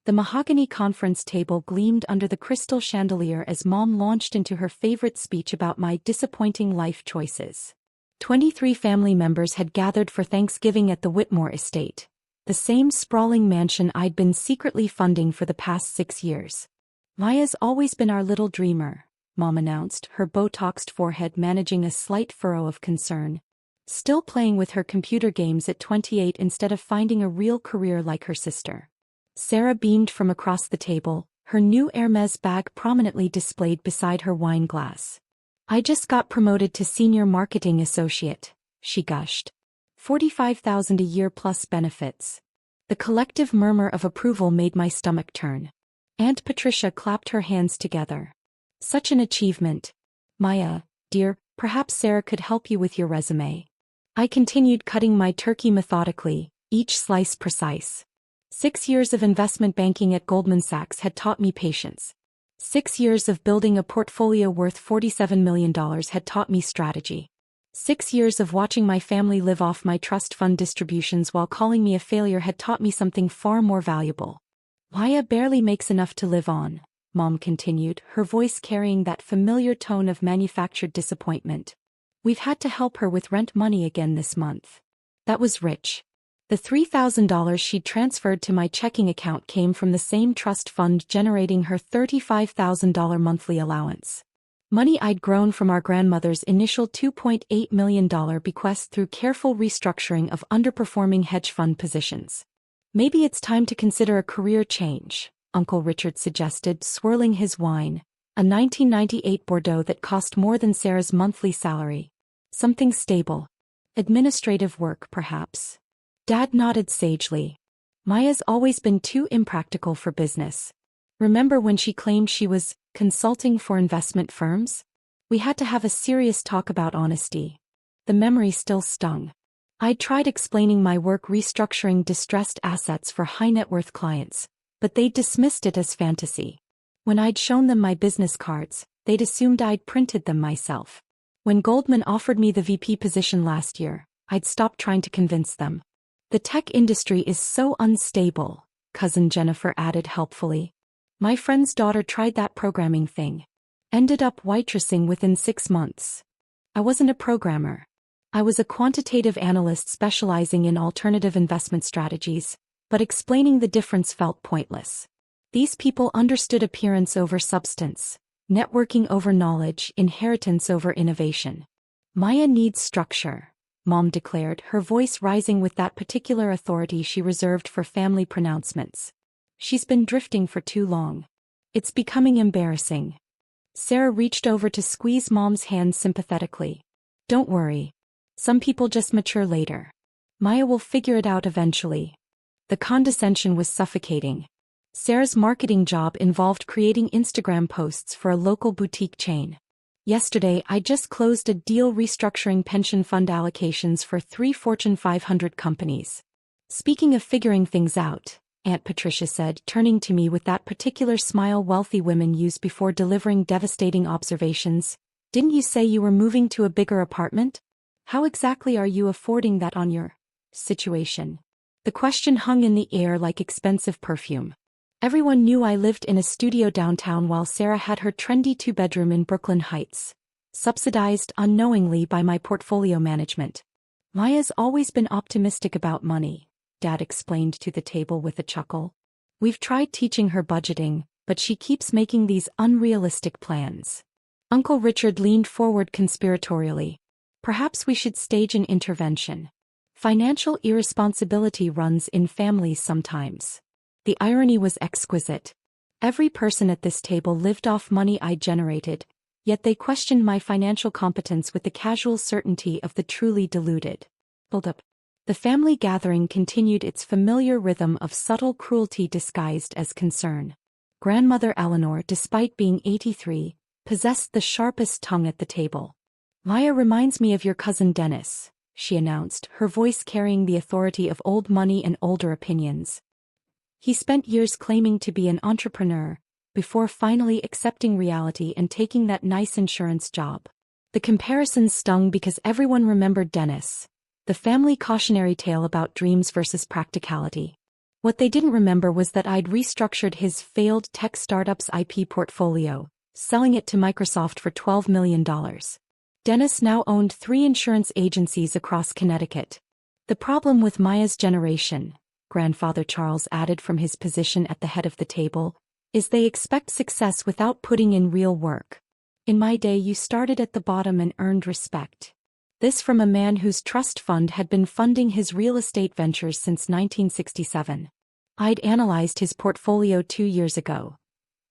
The mahogany conference table gleamed under the crystal chandelier as Mom launched into her favorite speech about my disappointing life choices. 23 family members had gathered for Thanksgiving at the Whitmore estate, the same sprawling mansion I'd been secretly funding for the past 6 years. Maya's always been our little dreamer, Mom announced, her Botoxed forehead managing a slight furrow of concern. Still playing with her computer games at 28 instead of finding a real career like her sister. Sarah beamed from across the table, her new Hermès bag prominently displayed beside her wine glass. I just got promoted to senior marketing associate, she gushed. 45,000 a year plus benefits. The collective murmur of approval made my stomach turn. Aunt Patricia clapped her hands together. Such an achievement. Maya, dear, perhaps Sarah could help you with your resume. I continued cutting my turkey methodically, each slice precise. 6 years of investment banking at Goldman Sachs had taught me patience. 6 years of building a portfolio worth $47 million had taught me strategy. 6 years of watching my family live off my trust fund distributions while calling me a failure had taught me something far more valuable. Maya barely makes enough to live on, Mom continued, her voice carrying that familiar tone of manufactured disappointment. We've had to help her with rent money again this month. That was rich. The $3,000 she'd transferred to my checking account came from the same trust fund generating her $35,000 monthly allowance. Money I'd grown from our grandmother's initial $2.8 million bequest through careful restructuring of underperforming hedge fund positions. Maybe it's time to consider a career change, Uncle Richard suggested, swirling his wine, a 1998 Bordeaux that cost more than Sarah's monthly salary. Something stable. Administrative work, perhaps. Dad nodded sagely. Maya's always been too impractical for business. Remember when she claimed she was consulting for investment firms? We had to have a serious talk about honesty. The memory still stung. I'd tried explaining my work restructuring distressed assets for high-net-worth clients, but they'd dismissed it as fantasy. When I'd shown them my business cards, they'd assumed I'd printed them myself. When Goldman offered me the VP position last year, I'd stopped trying to convince them. The tech industry is so unstable, Cousin Jennifer added helpfully. My friend's daughter tried that programming thing. Ended up waitressing within 6 months. I wasn't a programmer. I was a quantitative analyst specializing in alternative investment strategies, but explaining the difference felt pointless. These people understood appearance over substance, networking over knowledge, inheritance over innovation. Maya needs structure, Mom declared, her voice rising with that particular authority she reserved for family pronouncements. She's been drifting for too long. It's becoming embarrassing. Sarah reached over to squeeze Mom's hand sympathetically. Don't worry. Some people just mature later. Maya will figure it out eventually. The condescension was suffocating. Sarah's marketing job involved creating Instagram posts for a local boutique chain. Yesterday I just closed a deal restructuring pension fund allocations for 3 Fortune 500 companies. Speaking of figuring things out, Aunt Patricia said, turning to me with that particular smile wealthy women use before delivering devastating observations, didn't you say you were moving to a bigger apartment? How exactly are you affording that on your situation? The question hung in the air like expensive perfume. Everyone knew I lived in a studio downtown while Sarah had her trendy 2-bedroom in Brooklyn Heights, subsidized unknowingly by my portfolio management. Maya's always been optimistic about money, Dad explained to the table with a chuckle. We've tried teaching her budgeting, but she keeps making these unrealistic plans. Uncle Richard leaned forward conspiratorially. Perhaps we should stage an intervention. Financial irresponsibility runs in families sometimes. The irony was exquisite. Every person at this table lived off money I generated, yet they questioned my financial competence with the casual certainty of the truly deluded. Hold up. The family gathering continued its familiar rhythm of subtle cruelty disguised as concern. Grandmother Eleanor, despite being 83, possessed the sharpest tongue at the table. Maya reminds me of your cousin Dennis, she announced, her voice carrying the authority of old money and older opinions. He spent years claiming to be an entrepreneur, before finally accepting reality and taking that nice insurance job. The comparison stung because everyone remembered Dennis, the family cautionary tale about dreams versus practicality. What they didn't remember was that I'd restructured his failed tech startup's IP portfolio, selling it to Microsoft for $12 million. Dennis now owned 3 insurance agencies across Connecticut. The problem with Maya's generation, Grandfather Charles added from his position at the head of the table, is they expect success without putting in real work. In my day you started at the bottom and earned respect. This from a man whose trust fund had been funding his real estate ventures since 1967. I'd analyzed his portfolio 2 years ago.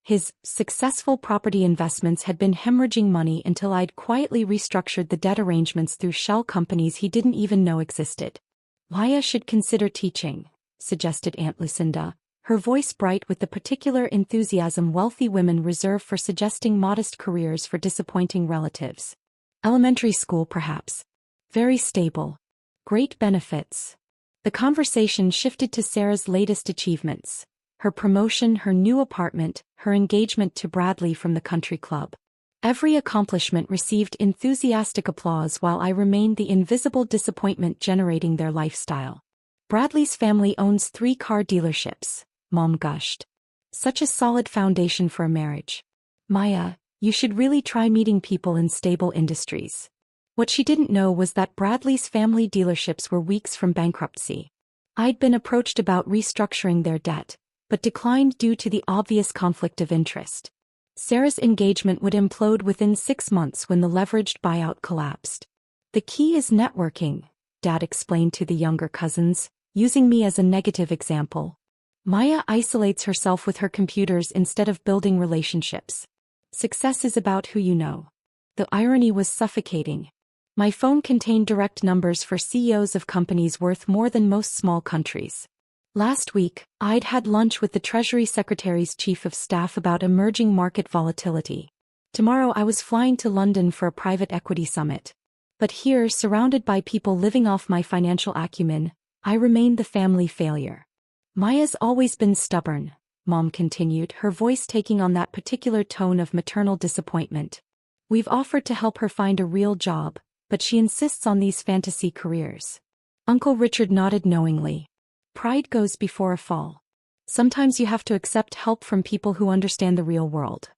His successful property investments had been hemorrhaging money until I'd quietly restructured the debt arrangements through shell companies he didn't even know existed. Maya should consider teaching, suggested Aunt Lucinda, her voice bright with the particular enthusiasm wealthy women reserve for suggesting modest careers for disappointing relatives. Elementary school perhaps. Very stable. Great benefits. The conversation shifted to Sarah's latest achievements. Her promotion, her new apartment, her engagement to Bradley from the country club. Every accomplishment received enthusiastic applause while I remained the invisible disappointment generating their lifestyle. Bradley's family owns 3 car dealerships, Mom gushed. Such a solid foundation for a marriage. Maya, you should really try meeting people in stable industries. What she didn't know was that Bradley's family dealerships were weeks from bankruptcy. I'd been approached about restructuring their debt, but declined due to the obvious conflict of interest. Sarah's engagement would implode within 6 months when the leveraged buyout collapsed. The key is networking, Dad explained to the younger cousins, using me as a negative example. Maya isolates herself with her computers instead of building relationships. Success is about who you know. The irony was suffocating. My phone contained direct numbers for CEOs of companies worth more than most small countries. Last week, I'd had lunch with the Treasury Secretary's Chief of Staff about emerging market volatility. Tomorrow I was flying to London for a private equity summit. But here, surrounded by people living off my financial acumen, I remained the family failure. Maya's always been stubborn, Mom continued, her voice taking on that particular tone of maternal disappointment. We've offered to help her find a real job, but she insists on these fantasy careers. Uncle Richard nodded knowingly. Pride goes before a fall. Sometimes you have to accept help from people who understand the real world.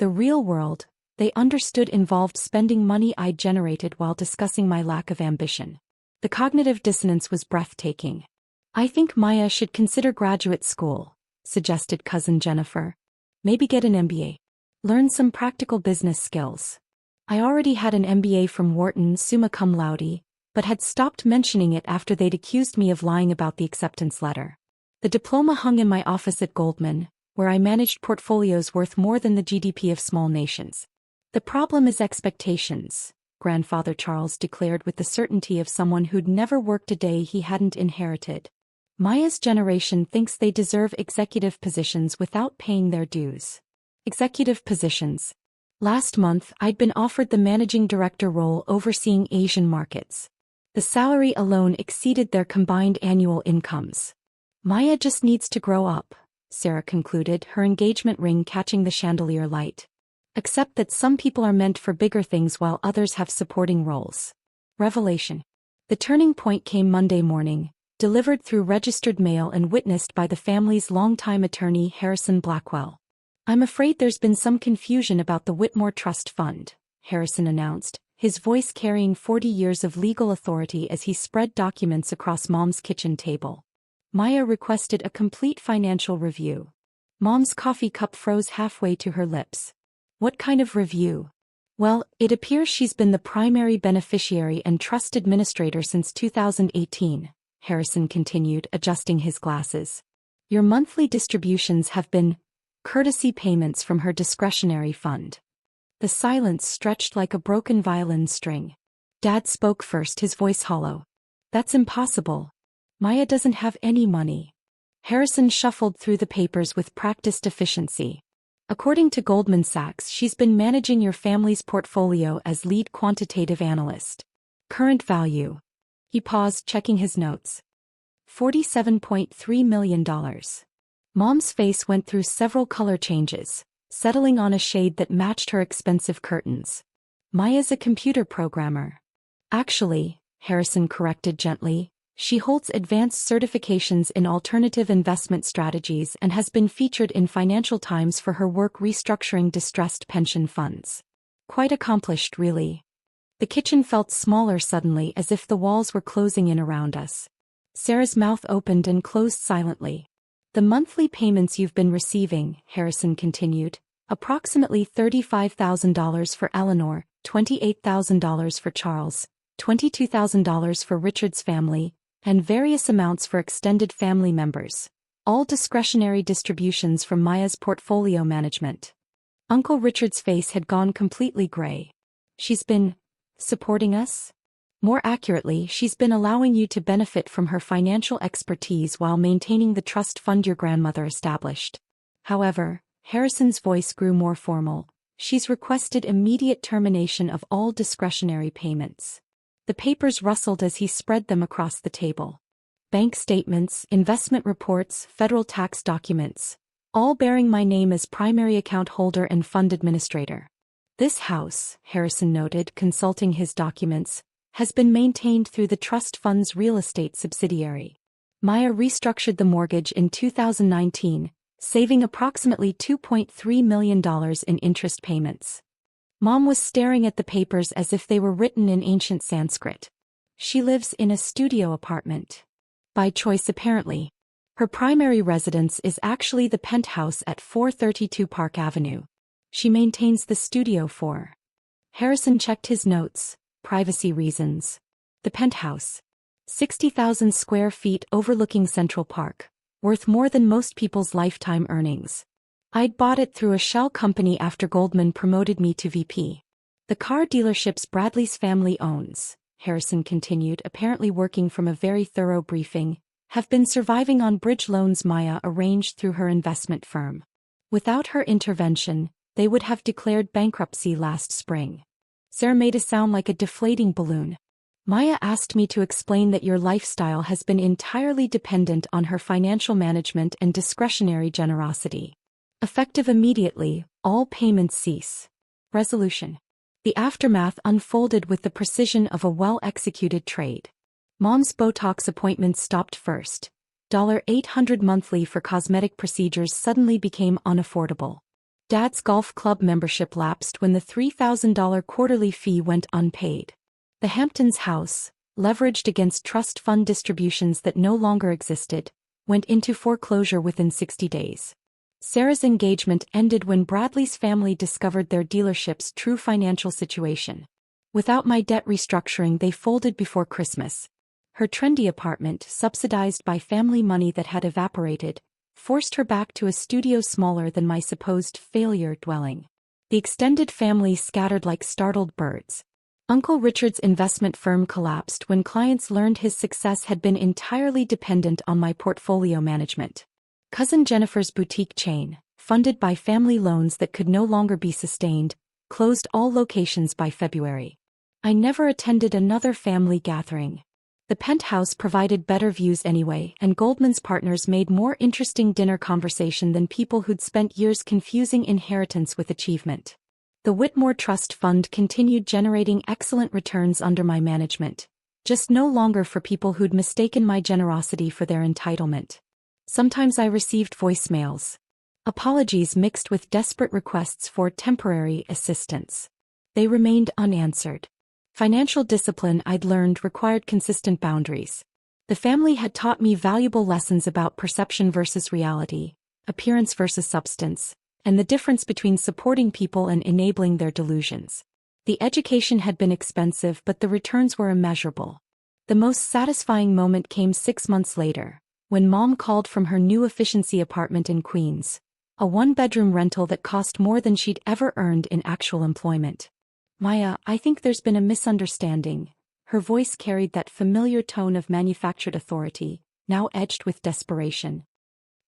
The real world, they understood, involved spending money I'd generated while discussing my lack of ambition. The cognitive dissonance was breathtaking. I think Maya should consider graduate school, suggested cousin Jennifer. Maybe get an MBA. Learn some practical business skills. I already had an MBA from Wharton summa cum laude, but had stopped mentioning it after they'd accused me of lying about the acceptance letter. The diploma hung in my office at Goldman, where I managed portfolios worth more than the GDP of small nations. The problem is expectations, Grandfather Charles declared with the certainty of someone who'd never worked a day he hadn't inherited. Maya's generation thinks they deserve executive positions without paying their dues. Executive positions. Last month, I'd been offered the managing director role overseeing Asian markets. The salary alone exceeded their combined annual incomes. Maya just needs to grow up, Sarah concluded, her engagement ring catching the chandelier light. Except that some people are meant for bigger things while others have supporting roles. Revelation. The turning point came Monday morning, delivered through registered mail and witnessed by the family's longtime attorney Harrison Blackwell. I'm afraid there's been some confusion about the Whitmore Trust Fund, Harrison announced, his voice carrying 40 years of legal authority as he spread documents across Mom's kitchen table. Maya requested a complete financial review. Mom's coffee cup froze halfway to her lips. What kind of review? Well, it appears she's been the primary beneficiary and trust administrator since 2018, Harrison continued, adjusting his glasses. Your monthly distributions have been courtesy payments from her discretionary fund. The silence stretched like a broken violin string. Dad spoke first, his voice hollow. That's impossible. Maya doesn't have any money. Harrison shuffled through the papers with practiced efficiency. According to Goldman Sachs, she's been managing your family's portfolio as lead quantitative analyst. Current value. He paused, checking his notes. $47.3 million. Mom's face went through several color changes, settling on a shade that matched her expensive curtains. Maya's a computer programmer. Actually, Harrison corrected gently, She holds advanced certifications in alternative investment strategies and has been featured in Financial Times for her work restructuring distressed pension funds. Quite accomplished, really. The kitchen felt smaller suddenly, as if the walls were closing in around us. Sarah's mouth opened and closed silently. The monthly payments you've been receiving, Harrison continued, approximately $35,000 for Eleanor, $28,000 for Charles, $22,000 for Richard's family, and various amounts for extended family members, all discretionary distributions from Maya's portfolio management. Uncle Richard's face had gone completely gray. She's been supporting us? More accurately, she's been allowing you to benefit from her financial expertise while maintaining the trust fund your grandmother established. However, Harrison's voice grew more formal. She's requested immediate termination of all discretionary payments. The papers rustled as he spread them across the table. Bank statements, investment reports, federal tax documents, all bearing my name as primary account holder and fund administrator. This house, Harrison noted, consulting his documents, has been maintained through the trust fund's real estate subsidiary. Maya restructured the mortgage in 2019, saving approximately $2.3 million in interest payments. Mom was staring at the papers as if they were written in ancient Sanskrit. She lives in a studio apartment. By choice, apparently. Her primary residence is actually the penthouse at 432 Park Avenue. She maintains the studio for. Harrison checked his notes. Privacy reasons. The penthouse. 60,000 square feet overlooking Central Park. Worth more than most people's lifetime earnings. I'd bought it through a shell company after Goldman promoted me to VP. The car dealerships Bradley's family owns, Harrison continued, apparently working from a very thorough briefing, have been surviving on bridge loans Maya arranged through her investment firm. Without her intervention, they would have declared bankruptcy last spring. Sarah made it sound like a deflating balloon. Maya asked me to explain that your lifestyle has been entirely dependent on her financial management and discretionary generosity. Effective immediately, all payments cease. Resolution. The aftermath unfolded with the precision of a well-executed trade. Mom's Botox appointments stopped first. $800 monthly for cosmetic procedures suddenly became unaffordable. Dad's golf club membership lapsed when the $3,000 quarterly fee went unpaid. The Hamptons house, leveraged against trust fund distributions that no longer existed, went into foreclosure within 60 days. Sarah's engagement ended when Bradley's family discovered their dealership's true financial situation. Without my debt restructuring, they folded before Christmas. Her trendy apartment, subsidized by family money that had evaporated, forced her back to a studio smaller than my supposed failure dwelling. The extended family scattered like startled birds. Uncle Richard's investment firm collapsed when clients learned his success had been entirely dependent on my portfolio management. Cousin Jennifer's boutique chain, funded by family loans that could no longer be sustained, closed all locations by February. I never attended another family gathering. The penthouse provided better views anyway, and Goldman's partners made more interesting dinner conversation than people who'd spent years confusing inheritance with achievement. The Whitmore Trust Fund continued generating excellent returns under my management, just no longer for people who'd mistaken my generosity for their entitlement. Sometimes I received voicemails. Apologies mixed with desperate requests for temporary assistance. They remained unanswered. Financial discipline I'd learned required consistent boundaries. The family had taught me valuable lessons about perception versus reality, appearance versus substance, and the difference between supporting people and enabling their delusions. The education had been expensive, but the returns were immeasurable. The most satisfying moment came 6 months later, when Mom called from her new efficiency apartment in Queens, a one-bedroom rental that cost more than she'd ever earned in actual employment. Maya, I think there's been a misunderstanding. Her voice carried that familiar tone of manufactured authority, now edged with desperation.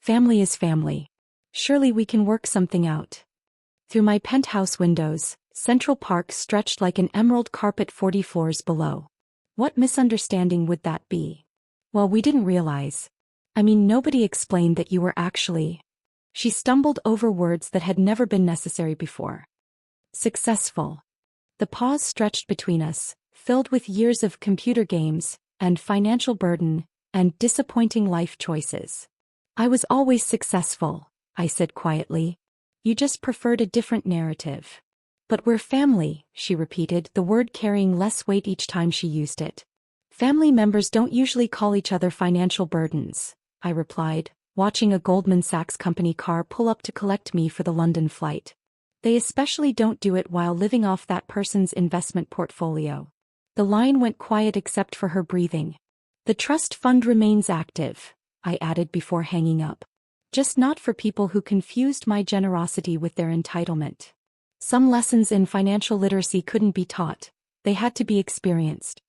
Family is family. Surely we can work something out. Through my penthouse windows, Central Park stretched like an emerald carpet 40 floors below. What misunderstanding would that be? Well, we didn't realize. Nobody explained that you were actually. She stumbled over words that had never been necessary before. Successful. The pause stretched between us, filled with years of computer games, and financial burden, and disappointing life choices. I was always successful, I said quietly. You just preferred a different narrative. But we're family, she repeated, the word carrying less weight each time she used it. Family members don't usually call each other financial burdens, I replied, watching a Goldman Sachs company car pull up to collect me for the London flight. They especially don't do it while living off that person's investment portfolio. The line went quiet except for her breathing. The trust fund remains active, I added before hanging up. Just not for people who confused my generosity with their entitlement. Some lessons in financial literacy couldn't be taught, they had to be experienced.